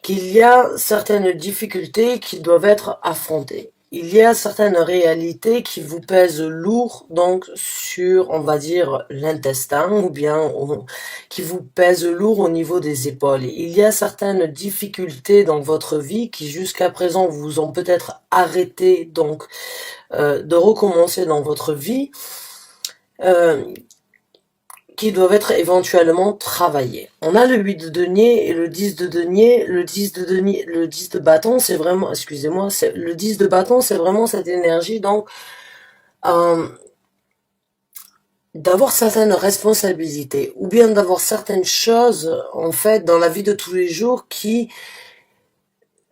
qu'il y a certaines difficultés qui doivent être affrontées. Il y a certaines réalités qui vous pèsent lourd, donc sur, on va dire, l'intestin, ou bien qui vous pèsent lourd au niveau des épaules. Il y a certaines difficultés dans votre vie qui jusqu'à présent vous ont peut-être arrêté donc de recommencer dans votre vie, euh, qui doivent être éventuellement travaillés. On a le 8 de denier et le 10 de denier. Le 10 de denier, le 10 de bâton, c'est vraiment, excusez-moi, le 10 de bâton, c'est vraiment cette énergie, donc, euh, d'avoir certaines responsabilités, ou bien d'avoir certaines choses, en fait, dans la vie de tous les jours qui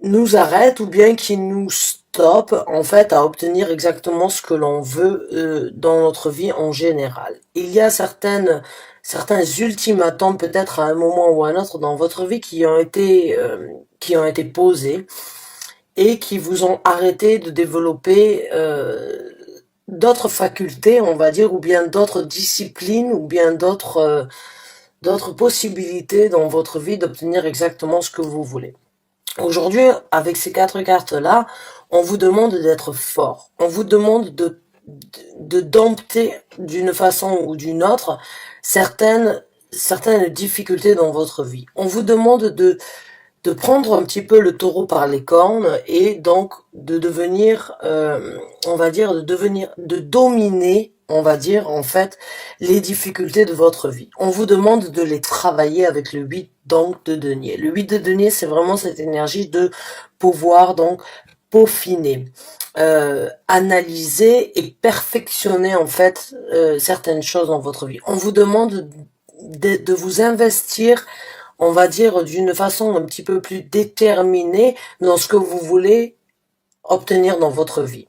nous arrêtent, ou bien qui nous stoppent, en fait, à obtenir exactement ce que l'on veut, dans notre vie en général. Il y a certains ultimatums, peut-être à un moment ou à un autre dans votre vie, qui ont été posés, et qui vous ont arrêté de développer, d'autres facultés, on va dire, ou bien d'autres disciplines, ou bien d'autres possibilités dans votre vie d'obtenir exactement ce que vous voulez. Aujourd'hui, avec ces quatre cartes-là, on vous demande d'être fort. On vous demande de dompter d'une façon ou d'une autre certaines difficultés dans votre vie. On vous demande de prendre un petit peu le taureau par les cornes et donc de devenir, on va dire, de dominer, on va dire, en fait, les difficultés de votre vie. On vous demande de les travailler avec le 8 donc de denier. Le 8 de denier, c'est vraiment cette énergie de pouvoir donc peaufiner, analyser et perfectionner en fait certaines choses dans votre vie. On vous demande de vous investir, on va dire, d'une façon un petit peu plus déterminée dans ce que vous voulez obtenir dans votre vie.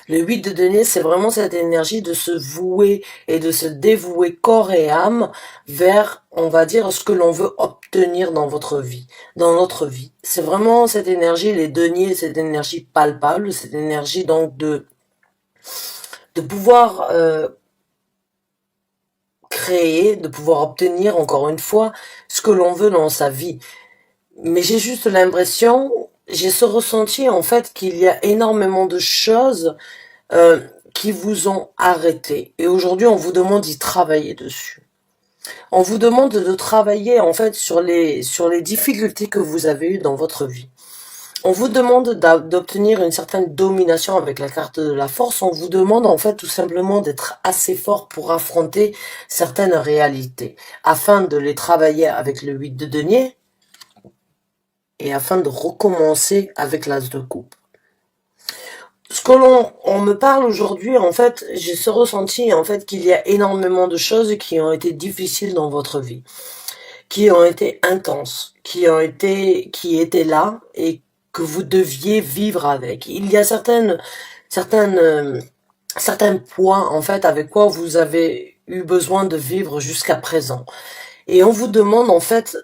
Le 8 de denier, c'est vraiment cette énergie de se vouer et de se dévouer corps et âme vers, on va dire, ce que l'on veut obtenir dans votre vie, dans notre vie. C'est vraiment cette énergie, les deniers, cette énergie palpable, cette énergie donc de pouvoir créer, de pouvoir obtenir, encore une fois, ce que l'on veut dans sa vie. Mais j'ai juste l'impression, j'ai ce ressenti en fait qu'il y a énormément de choses qui vous ont arrêté. Et aujourd'hui, on vous demande d'y travailler dessus. On vous demande de travailler en fait sur les difficultés que vous avez eues dans votre vie. On vous demande d'obtenir une certaine domination avec la carte de la force. On vous demande en fait tout simplement d'être assez fort pour affronter certaines réalités, afin de les travailler avec le 8 de denier et afin de recommencer avec l'as de coupe. Ce que on me parle aujourd'hui, en fait, j'ai ce ressenti, en fait, qu'il y a énormément de choses qui ont été difficiles dans votre vie, qui ont été intenses, qui étaient là et que vous deviez vivre avec. Il y a certains points, en fait, avec quoi vous avez eu besoin de vivre jusqu'à présent. Et on vous demande, en fait,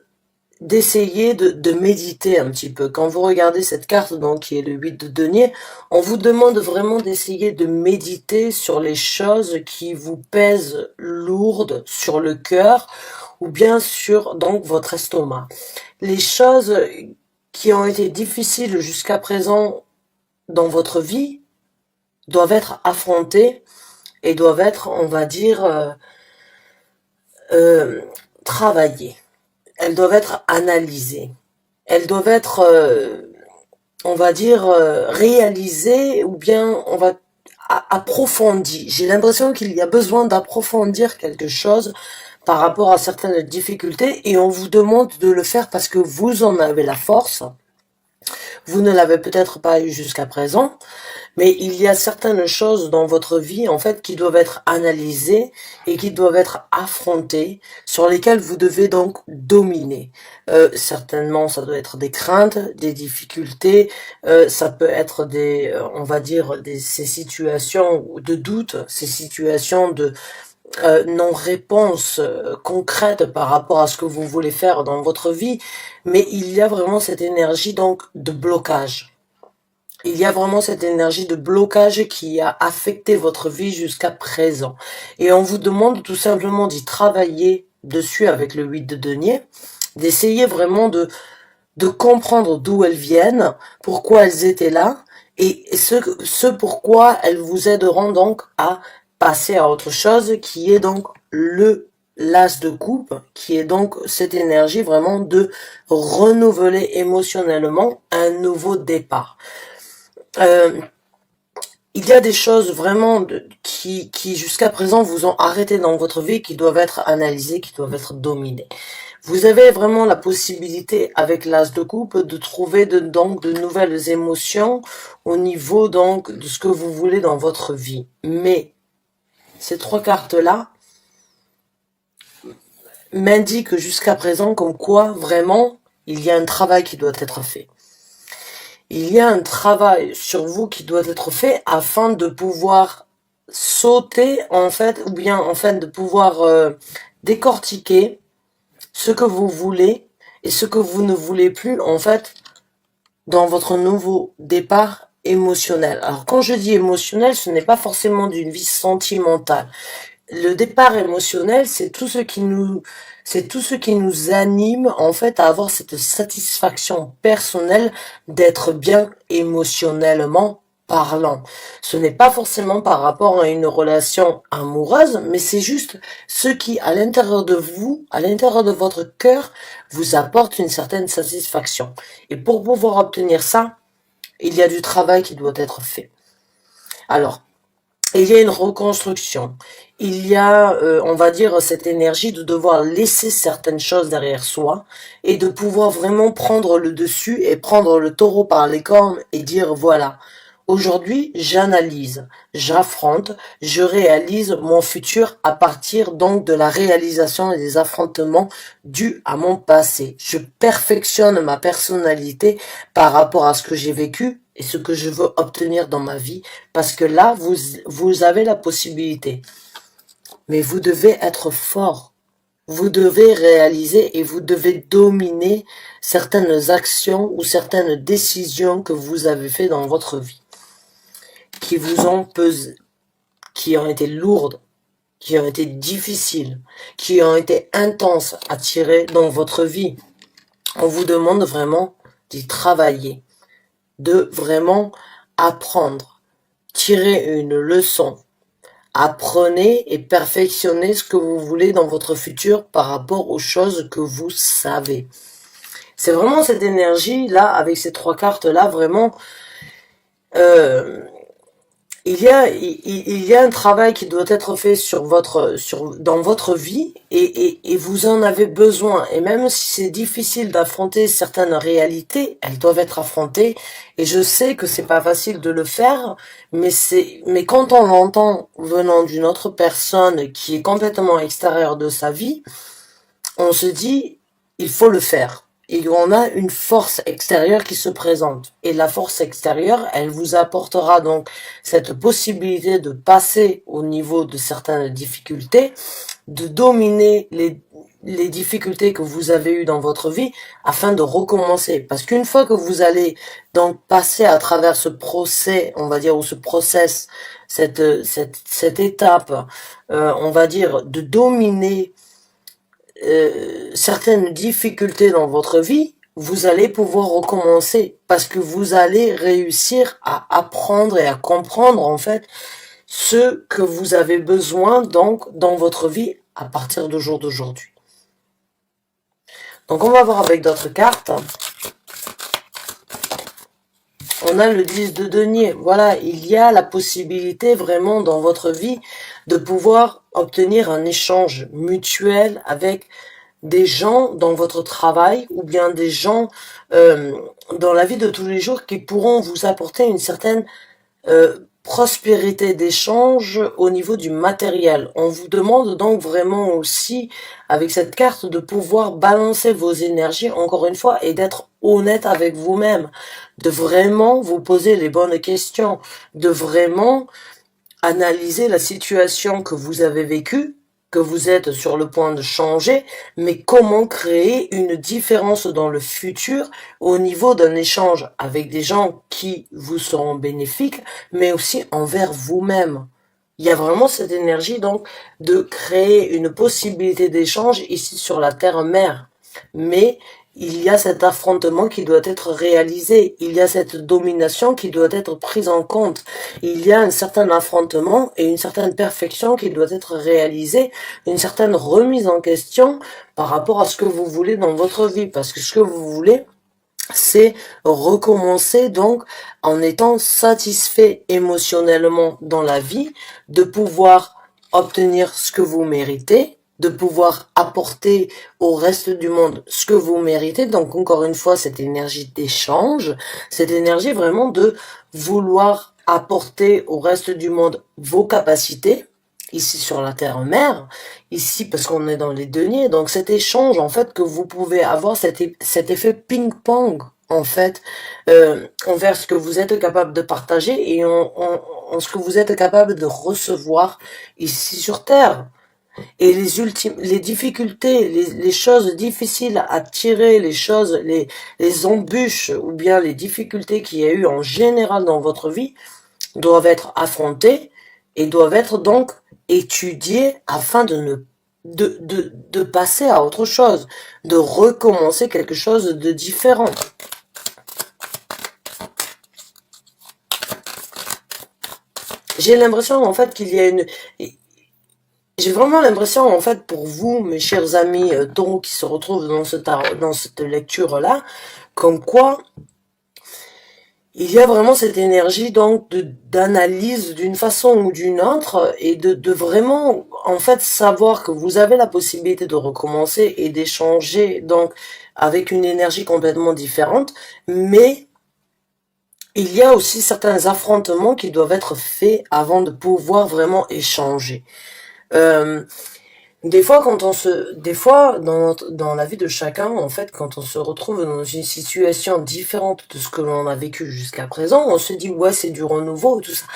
d'essayer de méditer un petit peu. Quand vous regardez cette carte, donc, qui est le 8 de denier, on vous demande vraiment d'essayer de méditer sur les choses qui vous pèsent lourdes sur le cœur, ou bien sur, donc, votre estomac. Les choses qui ont été difficiles jusqu'à présent dans votre vie doivent être affrontées et doivent être, on va dire, travaillées. Elles doivent être analysées. Elles doivent être, on va dire, réalisées, ou bien on va approfondies. J'ai l'impression qu'il y a besoin d'approfondir quelque chose par rapport à certaines difficultés, et on vous demande de le faire parce que vous en avez la force. Vous ne l'avez peut-être pas eu jusqu'à présent, mais il y a certaines choses dans votre vie, en fait, qui doivent être analysées et qui doivent être affrontées, sur lesquelles vous devez donc dominer. Certainement, ça doit être des craintes, des difficultés, ça peut être on va dire, ces situations de doute, ces situations de non-réponse concrète par rapport à ce que vous voulez faire dans votre vie, mais il y a vraiment cette énergie donc de blocage. Il y a vraiment cette énergie de blocage qui a affecté votre vie jusqu'à présent. Et on vous demande tout simplement d'y travailler dessus avec le 8 de denier, d'essayer vraiment de comprendre d'où elles viennent, pourquoi elles étaient là, et ce pourquoi elles vous aideront donc à passer à autre chose, qui est donc l'as de coupe, qui est donc cette énergie vraiment de renouveler émotionnellement un nouveau départ. Il y a des choses vraiment qui jusqu'à présent vous ont arrêté dans votre vie, qui doivent être analysées, qui doivent être dominées. Vous avez vraiment la possibilité, avec l'as de coupe, de trouver donc de nouvelles émotions au niveau donc de ce que vous voulez dans votre vie. Mais ces trois cartes-là m'indiquent jusqu'à présent comme quoi vraiment il y a un travail qui doit être fait. Il y a un travail sur vous qui doit être fait afin de pouvoir sauter en fait, ou bien en fait de pouvoir décortiquer ce que vous voulez et ce que vous ne voulez plus en fait dans votre nouveau départ émotionnel. Alors quand je dis émotionnel, ce n'est pas forcément d'une vie sentimentale. Le départ émotionnel, c'est tout ce qui nous anime en fait à avoir cette satisfaction personnelle d'être bien émotionnellement parlant. Ce n'est pas forcément par rapport à une relation amoureuse, mais c'est juste ce qui, à l'intérieur de vous, à l'intérieur de votre cœur, vous apporte une certaine satisfaction. Et pour pouvoir obtenir ça, il y a du travail qui doit être fait. Alors, il y a une reconstruction. Il y a, on va dire, cette énergie de devoir laisser certaines choses derrière soi et de pouvoir vraiment prendre le dessus et prendre le taureau par les cornes et dire voilà, aujourd'hui j'analyse, j'affronte, je réalise mon futur à partir donc de la réalisation et des affrontements dus à mon passé. Je perfectionne ma personnalité par rapport à ce que j'ai vécu et ce que je veux obtenir dans ma vie, parce que là, vous avez la possibilité. Mais vous devez être fort. Vous devez réaliser et vous devez dominer certaines actions ou certaines décisions que vous avez faites dans votre vie, qui vous ont pesé, qui ont été lourdes, qui ont été difficiles, qui ont été intenses à tirer dans votre vie. On vous demande vraiment d'y travailler, de vraiment apprendre, tirer une leçon. Apprenez et perfectionnez ce que vous voulez dans votre futur par rapport aux choses que vous savez. C'est vraiment cette énergie-là, avec ces trois cartes-là, vraiment, il y a un travail qui doit être fait dans votre vie et vous en avez besoin. Et même si c'est difficile d'affronter certaines réalités, elles doivent être affrontées. Et je sais que c'est pas facile de le faire, mais quand on l'entend venant d'une autre personne qui est complètement extérieure de sa vie, on se dit, il faut le faire. Et on a une force extérieure qui se présente. Et la force extérieure, elle vous apportera donc cette possibilité de passer au niveau de certaines difficultés, de dominer les difficultés que vous avez eues dans votre vie afin de recommencer. Parce qu'une fois que vous allez donc passer à travers ce procès, on va dire, ou ce process, cette étape, on va dire, de dominer certaines difficultés dans votre vie, vous allez pouvoir recommencer parce que vous allez réussir à apprendre et à comprendre en fait ce que vous avez besoin donc dans votre vie à partir du jour d'aujourd'hui. Donc on va voir avec d'autres cartes. On a le 10 de denier. Voilà, il y a la possibilité vraiment dans votre vie de pouvoir obtenir un échange mutuel avec des gens dans votre travail ou bien des gens dans la vie de tous les jours qui pourront vous apporter une certaine prospérité d'échange au niveau du matériel. On vous demande donc vraiment aussi, avec cette carte, de pouvoir balancer vos énergies, encore une fois, et d'être honnête avec vous-même, de vraiment vous poser les bonnes questions, de vraiment analyser la situation que vous avez vécue, que vous êtes sur le point de changer, mais comment créer une différence dans le futur au niveau d'un échange avec des gens qui vous seront bénéfiques, mais aussi envers vous-même. Il y a vraiment cette énergie donc de créer une possibilité d'échange ici sur la terre-mère. Mais il y a cet affrontement qui doit être réalisé, il y a cette domination qui doit être prise en compte, il y a un certain affrontement et une certaine perfection qui doit être réalisée, une certaine remise en question par rapport à ce que vous voulez dans votre vie, parce que ce que vous voulez, c'est recommencer donc en étant satisfait émotionnellement dans la vie, de pouvoir obtenir ce que vous méritez, de pouvoir apporter au reste du monde ce que vous méritez. Donc encore une fois, cette énergie d'échange, cette énergie vraiment de vouloir apporter au reste du monde vos capacités, ici sur la terre-mère, ici parce qu'on est dans les deniers, donc cet échange en fait que vous pouvez avoir, cet effet ping-pong en fait, envers ce que vous êtes capable de partager et en ce que vous êtes capable de recevoir ici sur terre. Et les difficultés, les choses difficiles à tirer, les embûches ou bien les difficultés qu'il y a eu en général dans votre vie doivent être affrontées et doivent être donc étudiées afin de passer à autre chose, de recommencer quelque chose de différent. J'ai l'impression en fait qu'il y a j'ai vraiment l'impression en fait pour vous, mes chers amis taureaux qui se retrouvent dans cette lecture-là, comme quoi il y a vraiment cette énergie donc d'analyse d'une façon ou d'une autre et de vraiment en fait savoir que vous avez la possibilité de recommencer et d'échanger donc avec une énergie complètement différente, mais il y a aussi certains affrontements qui doivent être faits avant de pouvoir vraiment échanger. Euh, des fois, dans la vie de chacun, en fait, quand on se retrouve dans une situation différente de ce que l'on a vécu jusqu'à présent, on se dit, ouais, c'est du renouveau, tout ça.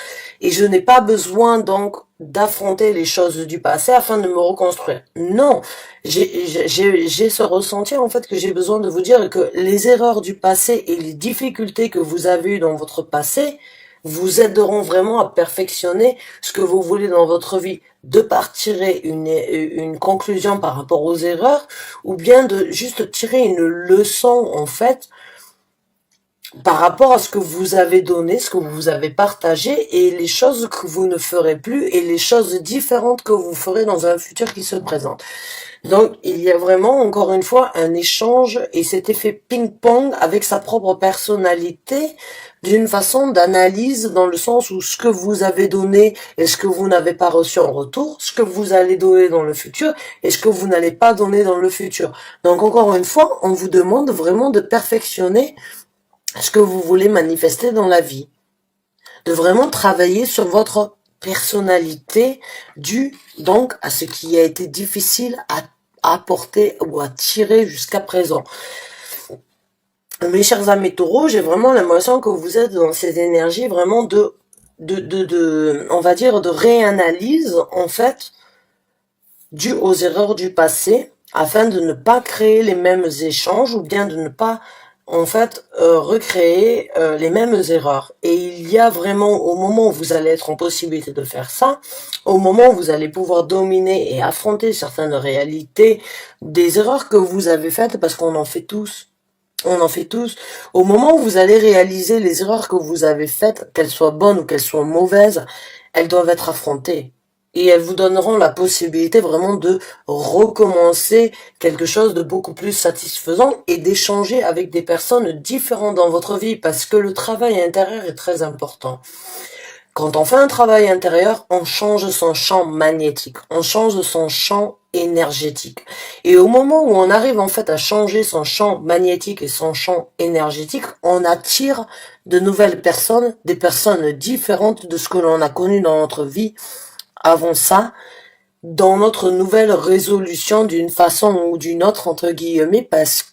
Et je n'ai pas besoin, donc, d'affronter les choses du passé afin de me reconstruire. Non. J'ai ce ressenti, en fait, que j'ai besoin de vous dire que les erreurs du passé et les difficultés que vous avez eues dans votre passé vous aideront vraiment à perfectionner ce que vous voulez dans votre vie, de par tirer une conclusion par rapport aux erreurs, ou bien de juste tirer une leçon, en fait, par rapport à ce que vous avez donné, ce que vous avez partagé, et les choses que vous ne ferez plus, et les choses différentes que vous ferez dans un futur qui se présente. Donc, il y a vraiment, encore une fois, un échange et cet effet ping-pong avec sa propre personnalité d'une façon d'analyse dans le sens où ce que vous avez donné et ce que vous n'avez pas reçu en retour, ce que vous allez donner dans le futur et ce que vous n'allez pas donner dans le futur. Donc, encore une fois, on vous demande vraiment de perfectionner ce que vous voulez manifester dans la vie. De vraiment travailler sur votre personnalité due donc à ce qui a été difficile à apporter ou à tirer jusqu'à présent. Mes chers amis taureaux, j'ai vraiment l'impression que vous êtes dans cette énergie vraiment on va dire, de réanalyse, en fait, due aux erreurs du passé, afin de ne pas créer les mêmes échanges ou bien de ne pas en fait recréer les mêmes erreurs. Et il y a vraiment, au moment où vous allez être en possibilité de faire ça, au moment où vous allez pouvoir dominer et affronter certaines réalités, des erreurs que vous avez faites, parce qu'on en fait tous. On en fait tous. Au moment où vous allez réaliser les erreurs que vous avez faites, qu'elles soient bonnes ou qu'elles soient mauvaises, elles doivent être affrontées. Et elles vous donneront la possibilité vraiment de recommencer quelque chose de beaucoup plus satisfaisant et d'échanger avec des personnes différentes dans votre vie parce que le travail intérieur est très important. Quand on fait un travail intérieur, on change son champ magnétique, on change son champ énergétique. Et au moment où on arrive en fait à changer son champ magnétique et son champ énergétique, on attire de nouvelles personnes, des personnes différentes de ce que l'on a connu dans notre vie avant ça, dans notre nouvelle résolution d'une façon ou d'une autre, entre guillemets, parce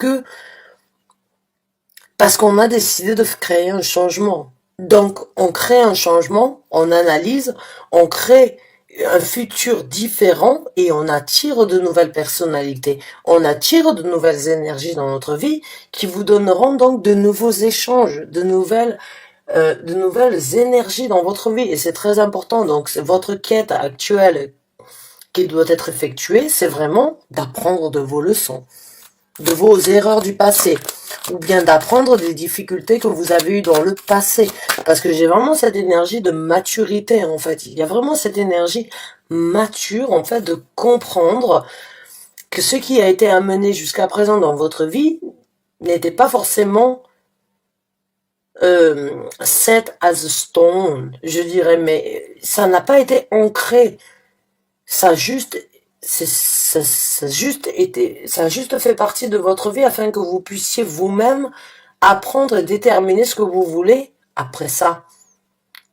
qu'on a décidé de créer un changement. Donc, on crée un changement, on analyse, on crée un futur différent et on attire de nouvelles personnalités. On attire de nouvelles énergies dans notre vie qui vous donneront donc de nouveaux échanges, de nouvelles énergies dans votre vie. Et c'est très important. Donc, c'est votre quête actuelle qui doit être effectuée. C'est vraiment d'apprendre de vos leçons. de vos erreurs du passé, ou bien d'apprendre des difficultés que vous avez eues dans le passé. Parce que j'ai vraiment cette énergie de maturité, en fait. Il y a vraiment cette énergie mature, en fait, de comprendre que ce qui a été amené jusqu'à présent dans votre vie n'était pas forcément set as a stone, je dirais, mais ça n'a pas été ancré. Ça a juste, ça a juste fait partie de votre vie afin que vous puissiez vous-même apprendre et déterminer ce que vous voulez après ça.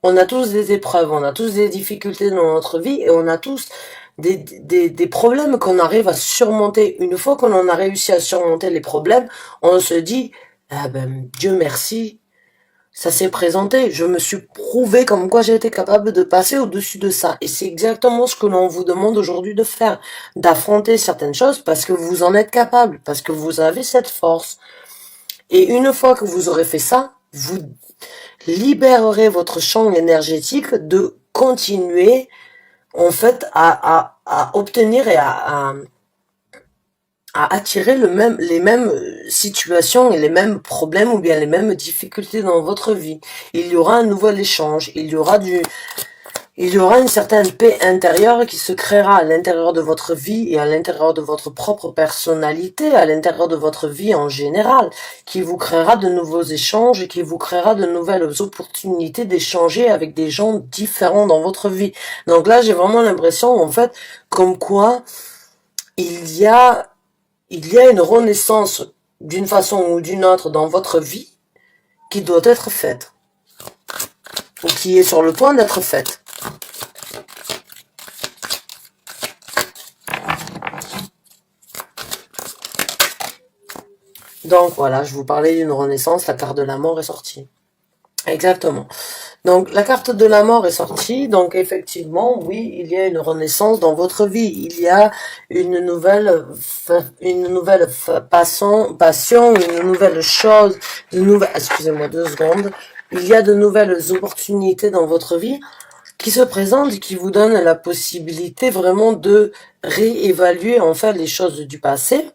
On a tous des épreuves, on a tous des difficultés dans notre vie et on a tous des problèmes qu'on arrive à surmonter. Une fois qu'on en a réussi à surmonter les problèmes, on se dit, ah ben, Dieu merci, ça s'est présenté. Je me suis prouvé comme quoi j'ai été capable de passer au-dessus de ça. Et c'est exactement ce que l'on vous demande aujourd'hui de faire. D'affronter certaines choses parce que vous en êtes capable, parce que vous avez cette force. Et une fois que vous aurez fait ça, vous libérerez votre champ énergétique de continuer, en fait, à obtenir et à attirer les mêmes situations et les mêmes problèmes ou bien les mêmes difficultés dans votre vie. Il y aura un nouvel échange, il y aura une certaine paix intérieure qui se créera à l'intérieur de votre vie et à l'intérieur de votre propre personnalité, à l'intérieur de votre vie en général, qui vous créera de nouveaux échanges et qui vous créera de nouvelles opportunités d'échanger avec des gens différents dans votre vie. Donc là, j'ai vraiment l'impression, en fait, comme quoi il y a une renaissance d'une façon ou d'une autre dans votre vie qui doit être faite, ou qui est sur le point d'être faite. Donc voilà, je vous parlais d'une renaissance, la carte de la mort est sortie. Exactement. Donc la carte de la mort est sortie, donc effectivement, oui, il y a une renaissance dans votre vie. Il y a une nouvelle passion, une nouvelle chose, excusez-moi 2 secondes. Il y a de nouvelles opportunités dans votre vie qui se présentent, qui vous donnent la possibilité vraiment de réévaluer en fait les choses du passé,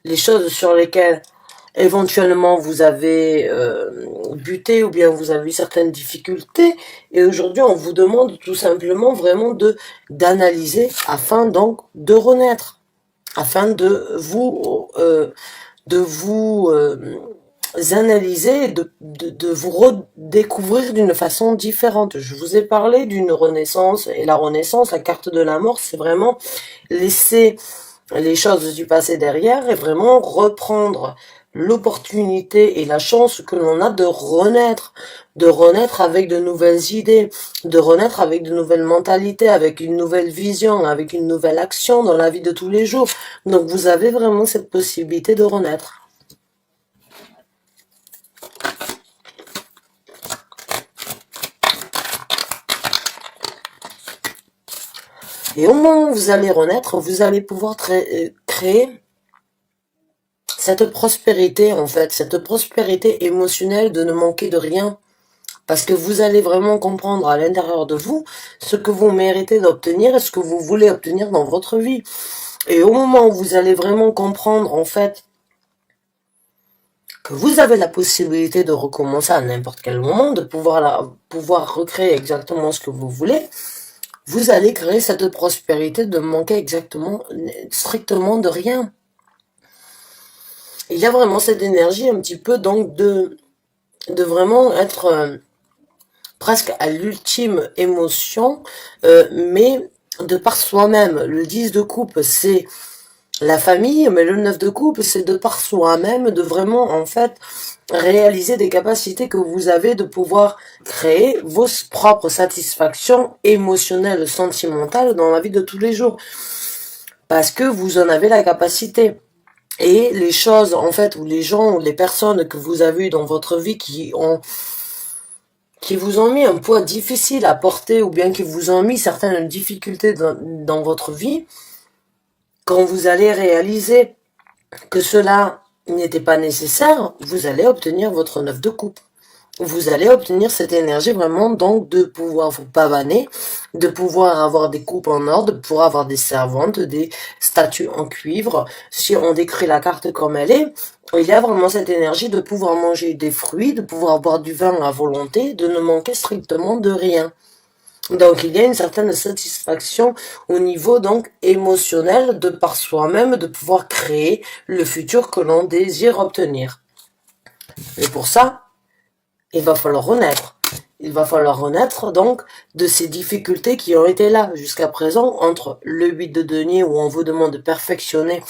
les choses sur lesquelles éventuellement vous avez buté ou bien vous avez eu certaines difficultés et aujourd'hui on vous demande tout simplement vraiment d'analyser afin donc de renaître, afin de vous analyser, de vous redécouvrir d'une façon différente. Je vous ai parlé d'une renaissance et la renaissance, la carte de la mort, c'est vraiment laisser les choses du passé derrière et vraiment reprendre l'opportunité et la chance que l'on a de renaître avec de nouvelles idées, de renaître avec de nouvelles mentalités, avec une nouvelle vision, avec une nouvelle action dans la vie de tous les jours. Donc vous avez vraiment cette possibilité de renaître. Et au moment où vous allez renaître, vous allez pouvoir créer cette prospérité, en fait, cette prospérité émotionnelle de ne manquer de rien. Parce que vous allez vraiment comprendre à l'intérieur de vous ce que vous méritez d'obtenir et ce que vous voulez obtenir dans votre vie. Et au moment où vous allez vraiment comprendre, en fait, que vous avez la possibilité de recommencer à n'importe quel moment, de pouvoir recréer exactement ce que vous voulez, vous allez créer cette prospérité de manquer strictement de rien. Il y a vraiment cette énergie un petit peu donc de vraiment être presque à l'ultime émotion, mais de par soi-même. Le 10 de coupe, c'est la famille, mais le 9 de coupe, c'est de par soi-même, de vraiment, en fait, réaliser des capacités que vous avez de pouvoir créer vos propres satisfactions émotionnelles, sentimentales dans la vie de tous les jours. Parce que vous en avez la capacité. Et les choses, en fait, ou les gens, ou les personnes que vous avez eues dans votre vie qui vous ont mis un poids difficile à porter, ou bien qui vous ont mis certaines difficultés dans votre vie, quand vous allez réaliser que cela n'était pas nécessaire, vous allez obtenir votre 9 de coupe. vous allez obtenir cette énergie vraiment donc de pouvoir vous pavaner, de pouvoir avoir des coupes en or, de pouvoir avoir des servantes, des statues en cuivre. Si on décrit la carte comme elle est, il y a vraiment cette énergie de pouvoir manger des fruits, de pouvoir boire du vin à volonté, de ne manquer strictement de rien. Donc il y a une certaine satisfaction au niveau donc émotionnel de par soi-même, de pouvoir créer le futur que l'on désire obtenir. Et pour ça, il va falloir renaître. Il va falloir renaître donc de ces difficultés qui ont été là jusqu'à présent entre le 8 de denier où on vous demande de perfectionner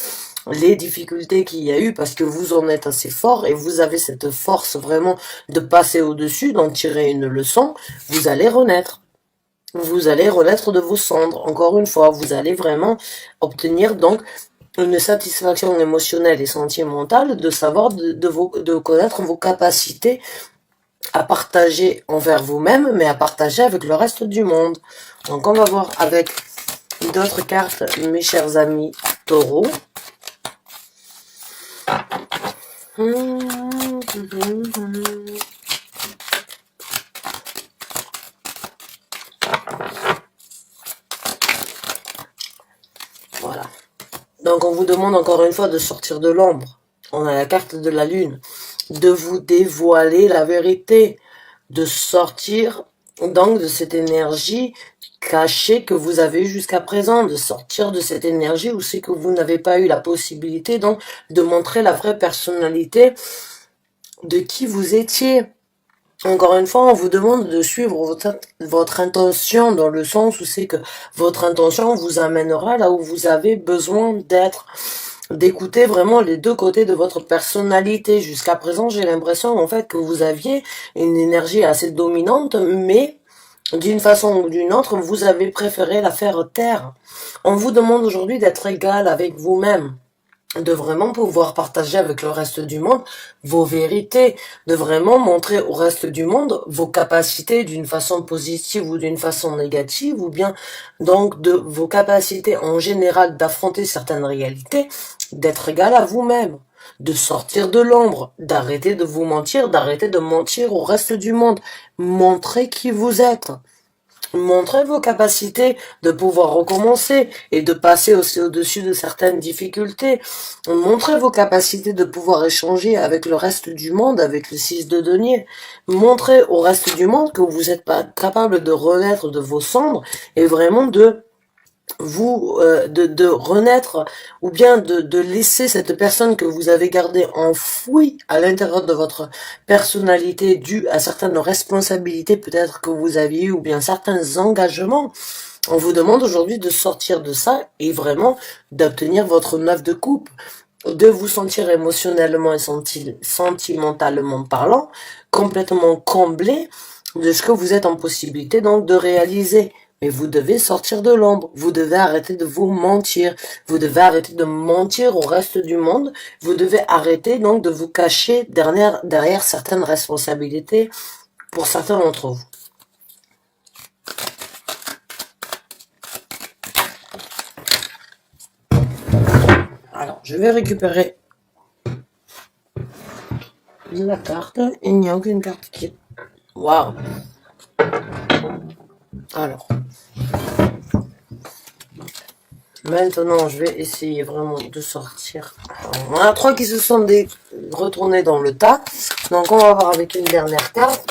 les difficultés qu'il y a eu parce que vous en êtes assez fort et vous avez cette force vraiment de passer au-dessus, d'en tirer une leçon, vous allez renaître. Vous allez renaître de vos cendres. Encore une fois, vous allez vraiment obtenir donc une satisfaction émotionnelle et sentimentale de savoir, de connaître vos capacités à partager envers vous-même, mais à partager avec le reste du monde. Donc on va voir avec d'autres cartes, mes chers amis taureaux. Voilà. Donc on vous demande encore une fois de sortir de l'ombre. On a la carte de la lune. De vous dévoiler la vérité. De sortir donc de cette énergie cachée que vous avez eue jusqu'à présent. De sortir de cette énergie où c'est que vous n'avez pas eu la possibilité donc de montrer la vraie personnalité de qui vous étiez. Encore une fois, on vous demande de suivre votre intention dans le sens où c'est que votre intention vous amènera là où vous avez besoin d'être. D'écouter vraiment les deux côtés de votre personnalité. Jusqu'à présent, j'ai l'impression en fait que vous aviez une énergie assez dominante, mais d'une façon ou d'une autre, vous avez préféré la faire taire. On vous demande aujourd'hui d'être égal avec vous-même, de vraiment pouvoir partager avec le reste du monde vos vérités, de vraiment montrer au reste du monde vos capacités d'une façon positive ou d'une façon négative, ou bien donc de vos capacités en général d'affronter certaines réalités, d'être égal à vous-même, de sortir de l'ombre, d'arrêter de vous mentir, d'arrêter de mentir au reste du monde, montrez qui vous êtes. Montrez vos capacités de pouvoir recommencer et de passer aussi au-dessus de certaines difficultés. Montrez vos capacités de pouvoir échanger avec le reste du monde, avec le 6 de denier. Montrez au reste du monde que vous êtes pas capable de renaître de vos cendres et vraiment de renaître ou bien de laisser cette personne que vous avez gardée enfouie à l'intérieur de votre personnalité due à certaines responsabilités peut-être que vous aviez eues ou bien certains engagements. On vous demande aujourd'hui de sortir de ça et vraiment d'obtenir votre 9 de coupe, de vous sentir émotionnellement et sentimentalement parlant complètement comblé de ce que vous êtes en possibilité donc de réaliser. Mais vous devez sortir de l'ombre, vous devez arrêter de vous mentir, vous devez arrêter de mentir au reste du monde, vous devez arrêter donc de vous cacher derrière certaines responsabilités pour certains d'entre vous. Alors, je vais récupérer la carte, il n'y a aucune carte qui... Waouh! Alors... Maintenant, je vais essayer vraiment de sortir. On a 3 qui se sont retournés dans le tas. Donc, on va voir avec une dernière carte.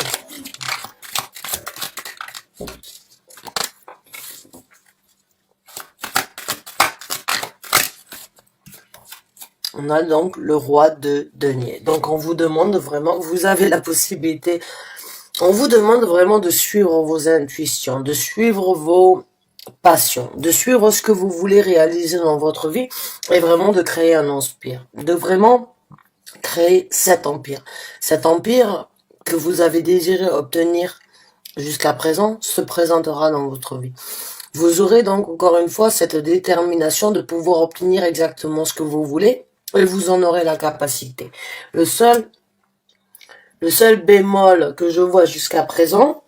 On a donc le roi de denier. Donc, on vous demande vraiment, vous avez la possibilité, on vous demande vraiment de suivre vos intuitions, de suivre vos passion, de suivre ce que vous voulez réaliser dans votre vie et vraiment de créer un empire, de vraiment créer cet empire que vous avez désiré obtenir jusqu'à présent se présentera dans votre vie. Vous aurez donc encore une fois cette détermination de pouvoir obtenir exactement ce que vous voulez et vous en aurez la capacité. Le seul bémol que je vois jusqu'à présent,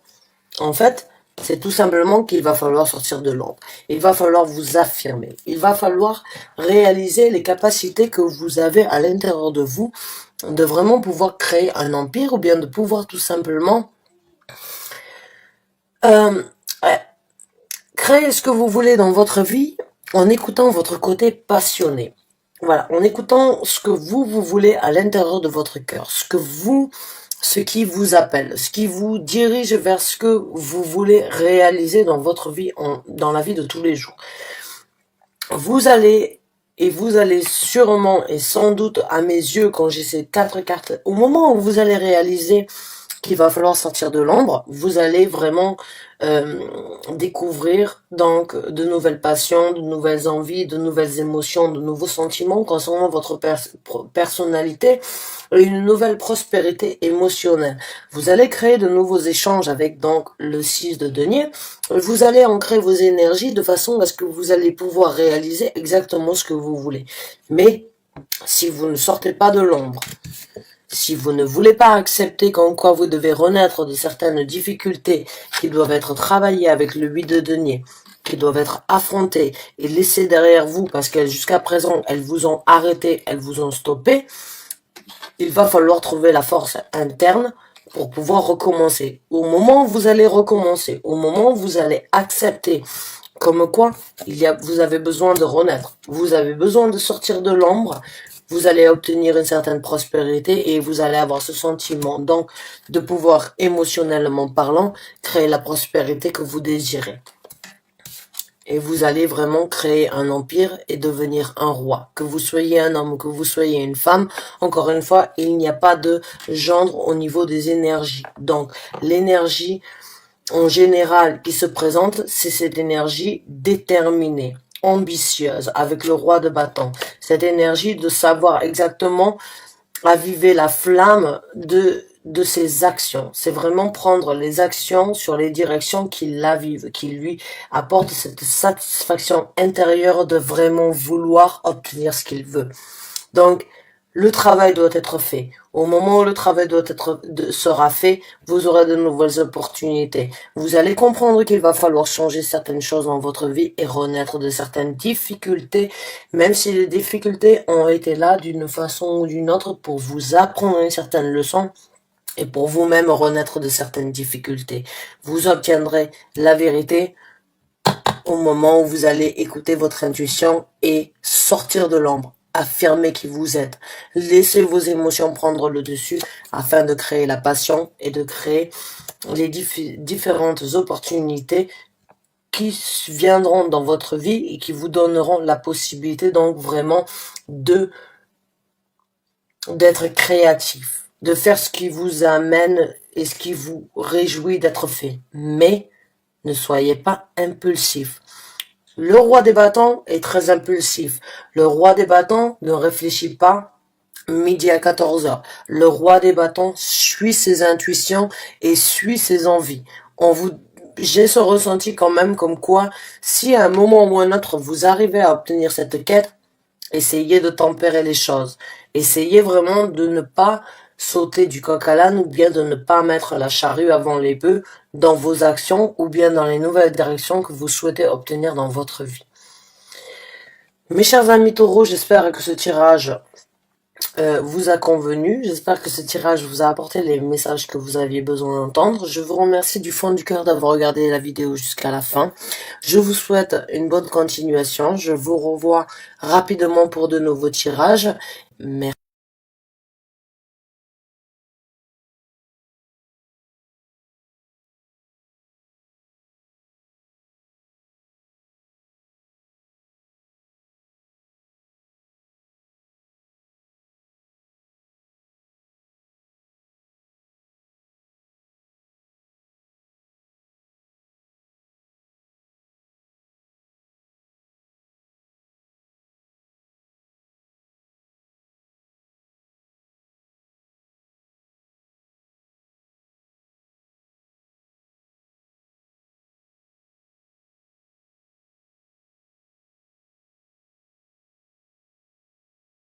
en fait, C'est tout simplement qu'il va falloir sortir de l'ombre. Il va falloir vous affirmer. Il va falloir réaliser les capacités que vous avez à l'intérieur de vous, de vraiment pouvoir créer un empire ou bien de pouvoir tout simplement euh, créer ce que vous voulez dans votre vie en écoutant votre côté passionné. Voilà, en écoutant ce que vous voulez à l'intérieur de votre cœur, ce qui vous appelle, ce qui vous dirige vers ce que vous voulez réaliser dans votre vie, dans la vie de tous les jours. Vous allez sûrement et sans doute à mes yeux, quand j'ai ces 4 cartes, au moment où vous allez réaliser qu'il va falloir sortir de l'ombre, vous allez vraiment découvrir donc de nouvelles passions, de nouvelles envies, de nouvelles émotions, de nouveaux sentiments concernant votre personnalité et une nouvelle prospérité émotionnelle. Vous allez créer de nouveaux échanges avec donc le 6 de denier. Vous allez ancrer vos énergies de façon à ce que vous allez pouvoir réaliser exactement ce que vous voulez. Mais si vous ne sortez pas de l'ombre, si vous ne voulez pas accepter qu'en quoi vous devez renaître de certaines difficultés qui doivent être travaillées avec le 8 de denier, qui doivent être affrontées et laissées derrière vous parce qu'elles jusqu'à présent, elles vous ont arrêté, elles vous ont stoppé, il va falloir trouver la force interne pour pouvoir recommencer. Au moment où vous allez recommencer, au moment où vous allez accepter comme quoi vous avez besoin de renaître, vous avez besoin de sortir de l'ombre, vous allez obtenir une certaine prospérité et vous allez avoir ce sentiment donc de pouvoir émotionnellement parlant créer la prospérité que vous désirez. Et vous allez vraiment créer un empire et devenir un roi. Que vous soyez un homme ou que vous soyez une femme, encore une fois, il n'y a pas de gendre au niveau des énergies. Donc l'énergie en général qui se présente, c'est cette énergie déterminée, ambitieuse, avec le roi de bâton. Cette énergie de savoir exactement aviver la flamme de ses actions. C'est vraiment prendre les actions sur les directions qui l'avivent, qui lui apportent cette satisfaction intérieure de vraiment vouloir obtenir ce qu'il veut. Donc, le travail doit être fait. Au moment où le travail sera fait, vous aurez de nouvelles opportunités. Vous allez comprendre qu'il va falloir changer certaines choses dans votre vie et renaître de certaines difficultés, même si les difficultés ont été là d'une façon ou d'une autre pour vous apprendre une certaine leçon et pour vous-même renaître de certaines difficultés. Vous obtiendrez la vérité au moment où vous allez écouter votre intuition et sortir de l'ombre. Affirmez qui vous êtes. Laissez vos émotions prendre le dessus afin de créer la passion et de créer les différentes opportunités qui viendront dans votre vie et qui vous donneront la possibilité donc vraiment d'être créatif, de faire ce qui vous amène et ce qui vous réjouit d'être fait. Mais ne soyez pas impulsif. Le roi des bâtons est très impulsif. Le roi des bâtons ne réfléchit pas midi à 14h. Le roi des bâtons suit ses intuitions et suit ses envies. J'ai ce ressenti quand même comme quoi, si à un moment ou un autre vous arrivez à obtenir cette quête, essayez de tempérer les choses. Essayez vraiment de ne pas sauter du coq à l'âne ou bien de ne pas mettre la charrue avant les bœufs dans vos actions ou bien dans les nouvelles directions que vous souhaitez obtenir dans votre vie. Mes chers amis taureaux, j'espère que ce tirage vous a convenu. J'espère que ce tirage vous a apporté les messages que vous aviez besoin d'entendre. Je vous remercie du fond du cœur d'avoir regardé la vidéo jusqu'à la fin. Je vous souhaite une bonne continuation. Je vous revois rapidement pour de nouveaux tirages. Merci.